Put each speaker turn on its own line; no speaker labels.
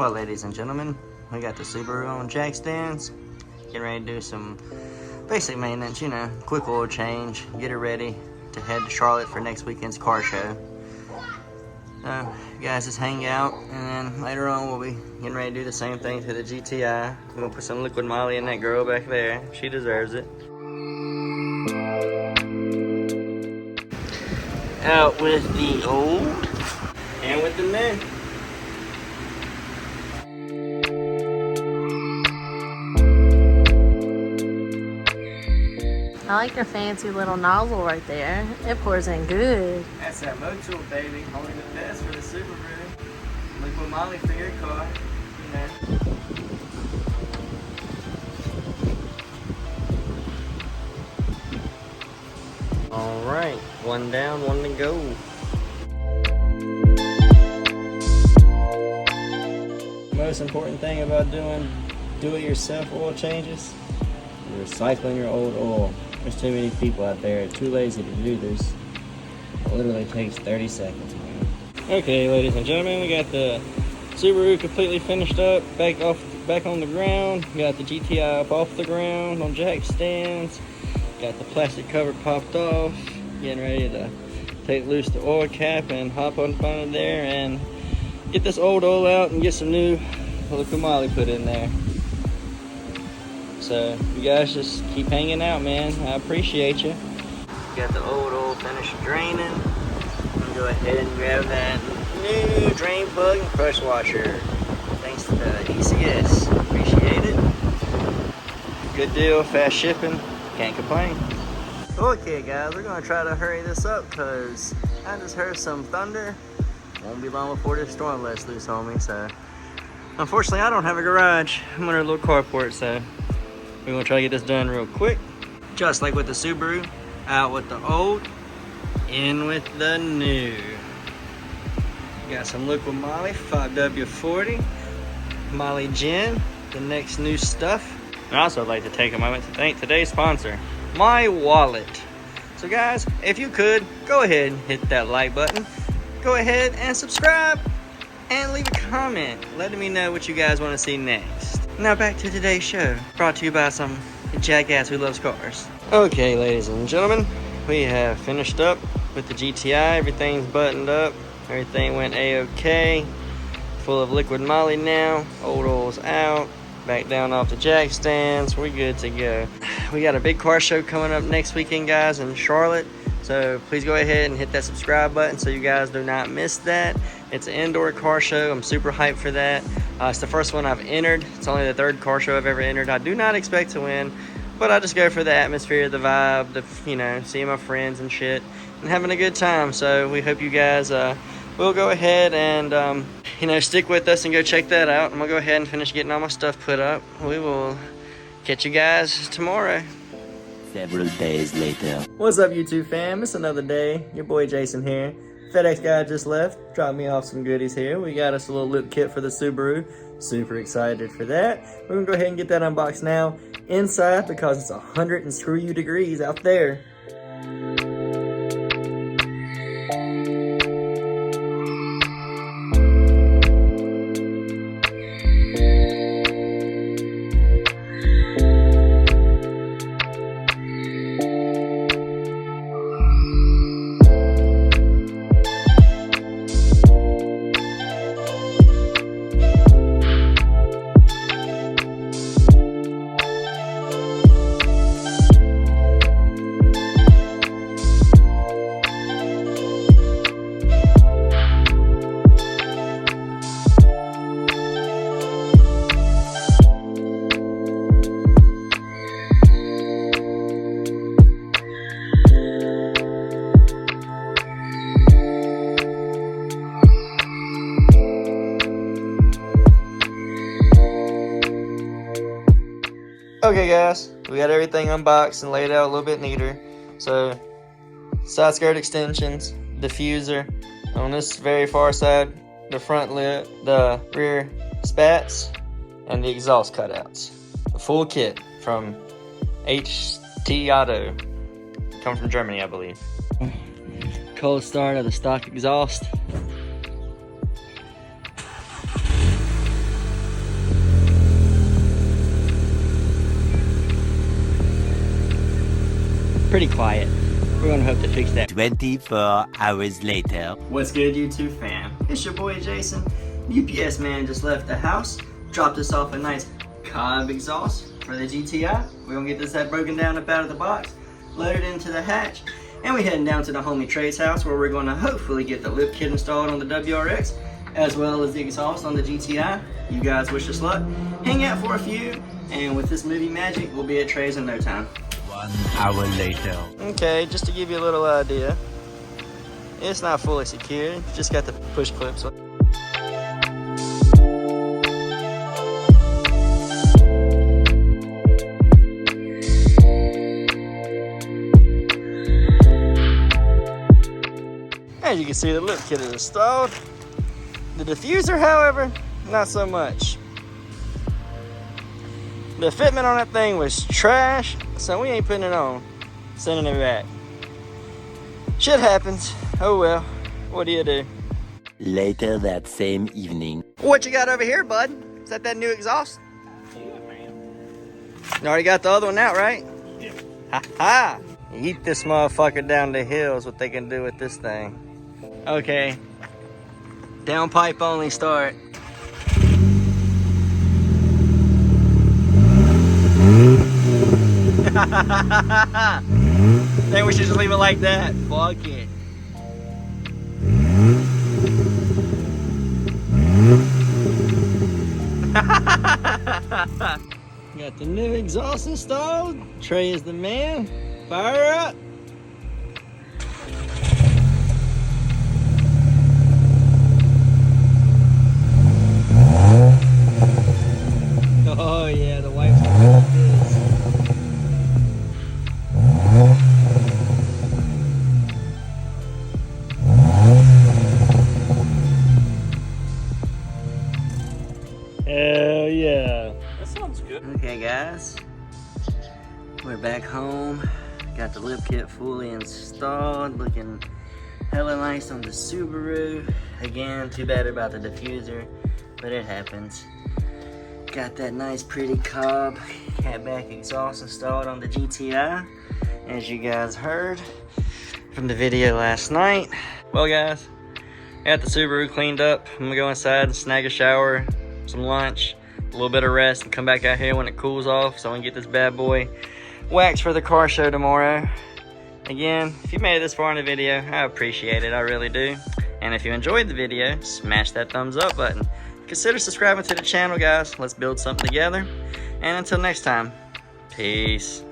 Well, ladies and gentlemen, we got the Subaru on jack stands. Getting ready to do some basic maintenance, you know, quick oil change, get it ready to head to Charlotte for next weekend's car show. You guys just hang out, and then later on we'll be getting ready to do the same thing to the GTI. We're gonna put some liquid moly in that girl back there. She deserves it. Out with the old and with the new.
I like your fancy little nozzle right there. It pours in good.
That's that Motul, baby. Only the best for the Subaru. Liquid moly for your car, you know. All right, one down, one to go. The most important thing about doing do-it-yourself oil changes, you're recycling your old oil. There's too many people out there too lazy to do this. It literally takes 30 seconds, man. Okay, ladies and gentlemen, we got the Subaru completely finished up, back on the ground. Got the GTI up off the ground on jack stands. Got the plastic cover popped off. Getting ready to take loose the oil cap and hop on front of there and get this old oil out and get some new liquid moly put in there. So you guys just keep hanging out, man. I appreciate you. Got the old oil finished draining. I'm gonna go ahead and grab that new drain plug and pressure washer. Thanks to the ECS. Appreciate it. Good deal, fast shipping. Can't complain. Okay guys, we're gonna try to hurry this up because I just heard some thunder. Won't be long before this storm lets loose on me, so. Unfortunately, I don't have a garage. I'm under a little carport, so we're gonna try to get this done real quick. Just like with the Subaru, out with the old, in with the new. Got some liquid moly, 5W40, Molly Gin, the next new stuff. And also I'd like to take a moment to thank today's sponsor, My Wallet. So guys, if you could, go ahead and hit that like button. Go ahead and subscribe and leave a comment letting me know what you guys want to see next. Now back to today's show, brought to you by some jackass who loves cars. Okay, ladies and gentlemen, we have finished up with the GTI. Everything's buttoned up. Everything went a-okay. Full of liquid moly now. Old oil's out. Back down off the jack stands. We're good to go. We got a big car show coming up next weekend, guys, in Charlotte. So please go ahead and hit that subscribe button so you guys do not miss that. It's an indoor car show. I'm super hyped for that. It's the first one I've entered. It's only the third car show I've ever entered. I do not expect to win, but I just go for the atmosphere, the vibe, the, you know, seeing my friends and shit, and having a good time. So we hope you guys will go ahead and, you know, stick with us and go check that out. I'm gonna go ahead and finish getting all my stuff put up. We will catch you guys tomorrow. Several days later. What's up, YouTube fam? It's another day. Your boy Jason here. FedEx guy just left. Dropped me off some goodies here. We got us a little lip kit for the Subaru. Super excited for that. We're gonna go ahead and get that unboxed now inside because it's 100 and screw you degrees out there. Okay guys, we got everything unboxed and laid out a little bit neater. So, side skirt extensions, diffuser, on this very far side, the front lip, the rear spats, and the exhaust cutouts. A full kit from HT Auto, come from Germany I believe. Cold start of the stock exhaust. pretty quiet. We're gonna hope to fix that.
24 hours later.
What's good, YouTube fam? It's your boy Jason. UPS man just left the house, dropped us off a nice Cobb Exhaust for the GTI. We're gonna get this head broken down up out of the box, loaded into the hatch, and we heading down to the homie Trey's house where we're gonna hopefully get the lip kit installed on the WRX, as well as the exhaust on the GTI. You guys wish us luck. Hang out for a few, and with this movie magic, we'll be at Trey's in no time.
1 hour later.
Okay, just to give you a little idea, it's not fully secured, just got the push clips on. As you can see, the lip kit is installed. The diffuser, however, not so much. The fitment on that thing was trash, so we ain't putting it on. Sending it back. Shit happens. Oh well. What do you do?
Later that same evening.
What you got over here, bud? Is that new exhaust?
Yeah, man.
You already got the other one out, right?
Yeah.
Ha ha! Eat this motherfucker down the hill is what they can do with this thing. Okay. Downpipe only start. Think we should just leave it like that. Fuck it. Got the new exhaust installed. Trey is the man. Fire up. Oh yeah, the wife's gonna love this.
Hell yeah. That sounds good.
Okay guys, we're back home. Got the lip kit fully installed, looking hella nice on the Subaru. Again, too bad about the diffuser, but it happens. Got that nice pretty Cobb catback exhaust installed on the GTI, as you guys heard from the video last night. Well guys, got the Subaru cleaned up. I'm gonna go inside and snag a shower, some lunch, a little bit of rest, and come back out here when it cools off so I can get this bad boy waxed for the car show tomorrow. Again, if you made it this far in the video, I appreciate it, I really do. And if you enjoyed the video, smash that thumbs up button. Consider subscribing to the channel, guys. Let's build something together. And until next time, peace.